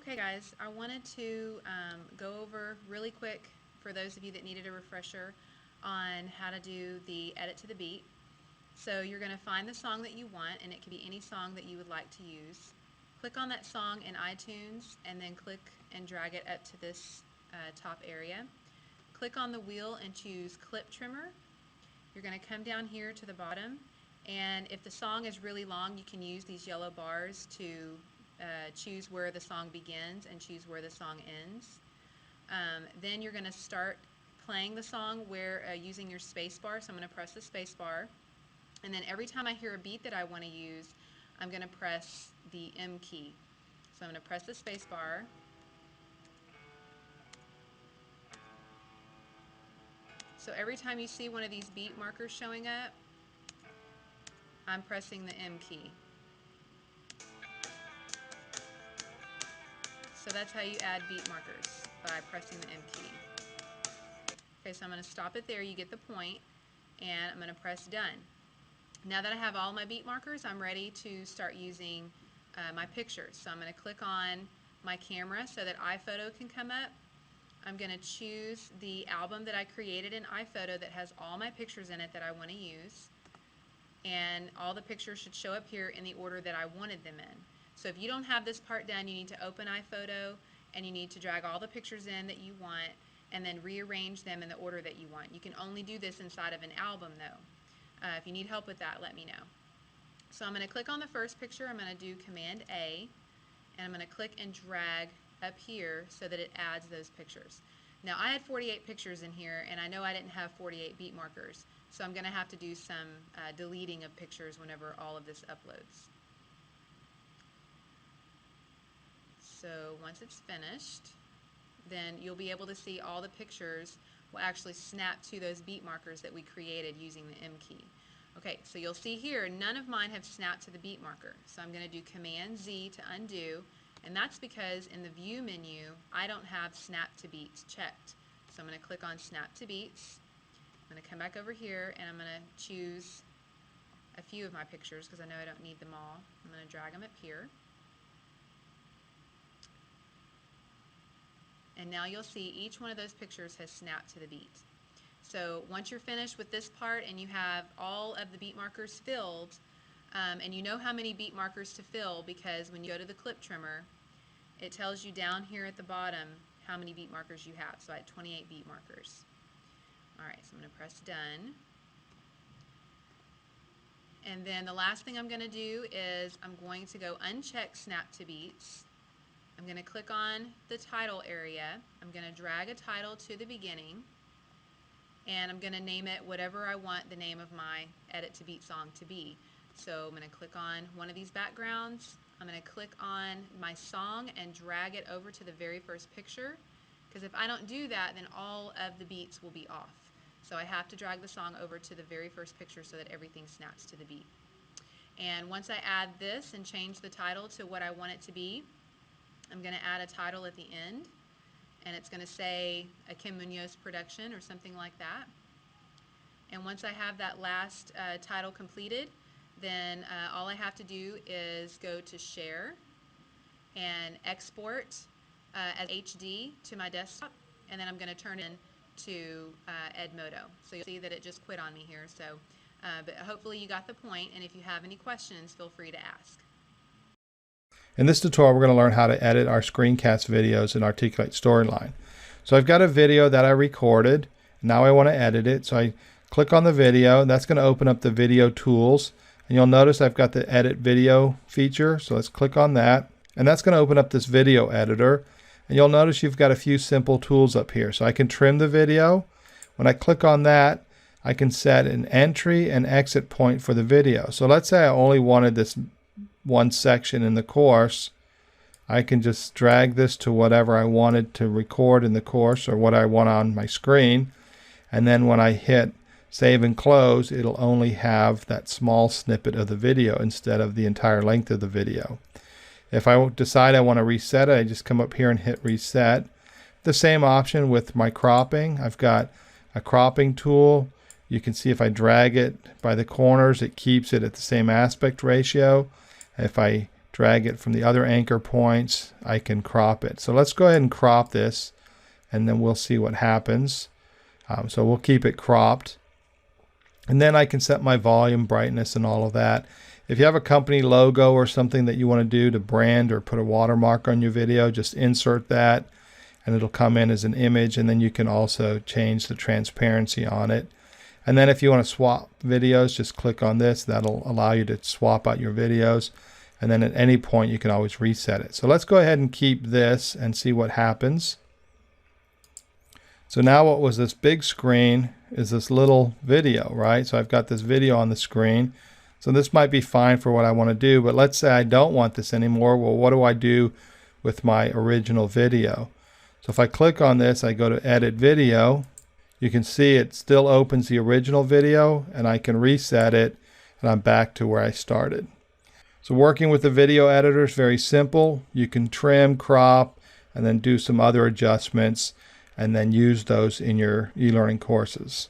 Okay guys, I wanted to go over really quick for those of you that needed a refresher on how to do the edit to the beat. So you're going to find the song that you want, and it can be any song that you would like to use. Click on that song in iTunes and then click and drag it up to this top area. Click on the wheel and choose Clip Trimmer. You're going to come down here to the bottom, and if the song is really long, you can use these yellow bars to choose where the song begins and choose where the song ends. Then you're going to start playing the song using your space bar. So I'm going to press the space bar, and then every time I hear a beat that I want to use, I'm going to press the M key. So I'm going to press the space bar. So every time you see one of these beat markers showing up, I'm pressing the M key. So that's how you add beat markers, by pressing the M key. Okay, so I'm going to stop it there. You get the point, and I'm going to press done. Now that I have all my beat markers, I'm ready to start using my pictures. So I'm going to click on my camera so that iPhoto can come up. I'm going to choose the album that I created in iPhoto that has all my pictures in it that I want to use. And all the pictures should show up here in the order that I wanted them in. So if you don't have this part done, you need to open iPhoto and you need to drag all the pictures in that you want and then rearrange them in the order that you want. You can only do this inside of an album though. If you need help with that, let me know. So I'm going to click on the first picture. I'm going to do Command A, and I'm going to click and drag up here so that it adds those pictures. Now I had 48 pictures in here, and I know I didn't have 48 beat markers, so I'm going to have to do some deleting of pictures whenever all of this uploads. So once it's finished, then you'll be able to see all the pictures will actually snap to those beat markers that we created using the M key. Okay, so you'll see here none of mine have snapped to the beat marker. So I'm going to do Command Z to undo, and that's because in the View menu I don't have Snap to Beats checked. So I'm going to click on Snap to Beats. I'm going to come back over here and I'm going to choose a few of my pictures because I know I don't need them all. I'm going to drag them up here. And now you'll see each one of those pictures has snapped to the beat. So once you're finished with this part and you have all of the beat markers filled, and you know how many beat markers to fill because when you go to the clip trimmer, it tells you down here at the bottom how many beat markers you have. So I had 28 beat markers. Alright, so I'm going to press done. And then the last thing I'm going to do is I'm going to go uncheck Snap to Beats. I'm going to click on the title area. I'm going to drag a title to the beginning, and I'm going to name it whatever I want the name of my Edit to Beat song to be. So I'm going to click on one of these backgrounds. I'm going to click on my song and drag it over to the very first picture, because if I don't do that, then all of the beats will be off. So I have to drag the song over to the very first picture so that everything snaps to the beat. And once I add this and change the title to what I want it to be, I'm going to add a title at the end, and it's going to say a Kim Munoz production or something like that. And once I have that last title completed, then all I have to do is go to Share and export as HD to my desktop, and then I'm going to turn it into Edmodo. So you'll see that it just quit on me here. So, but hopefully you got the point, and if you have any questions, feel free to ask. In this tutorial, we're going to learn how to edit our screencast videos in Articulate Storyline. So I've got a video that I recorded. Now I want to edit it. So I click on the video. That's going to open up the video tools. And you'll notice I've got the edit video feature. So let's click on that. And that's going to open up this video editor. And you'll notice you've got a few simple tools up here. So I can trim the video. When I click on that, I can set an entry and exit point for the video. So let's say I only wanted this one section in the course. I can just drag this to whatever I wanted to record in the course or what I want on my screen, and then when I hit save and close, it'll only have that small snippet of the video instead of the entire length of the video. If I decide I want to reset it, I just come up here and hit reset. The same option with my cropping. I've got a cropping tool. You can see if I drag it by the corners, it keeps it at the same aspect ratio. If I drag it from the other anchor points, I can crop it. So let's go ahead and crop this, and then we'll see what happens. So we'll keep it cropped. And then I can set my volume, brightness, and all of that. If you have a company logo or something that you want to do to brand or put a watermark on your video, just insert that and it'll come in as an image, and then you can also change the transparency on it. And then if you want to swap videos, just click on this. That'll allow you to swap out your videos. And then at any point you can always reset it. So let's go ahead and keep this and see what happens. So now what was this big screen is this little video, right? So I've got this video on the screen. So this might be fine for what I want to do, but let's say I don't want this anymore. Well, what do I do with my original video? So if I click on this, I go to edit video. You can see it still opens the original video, and I can reset it, and I'm back to where I started. So working with the video editor is very simple. You can trim, crop, and then do some other adjustments, and then use those in your e-learning courses.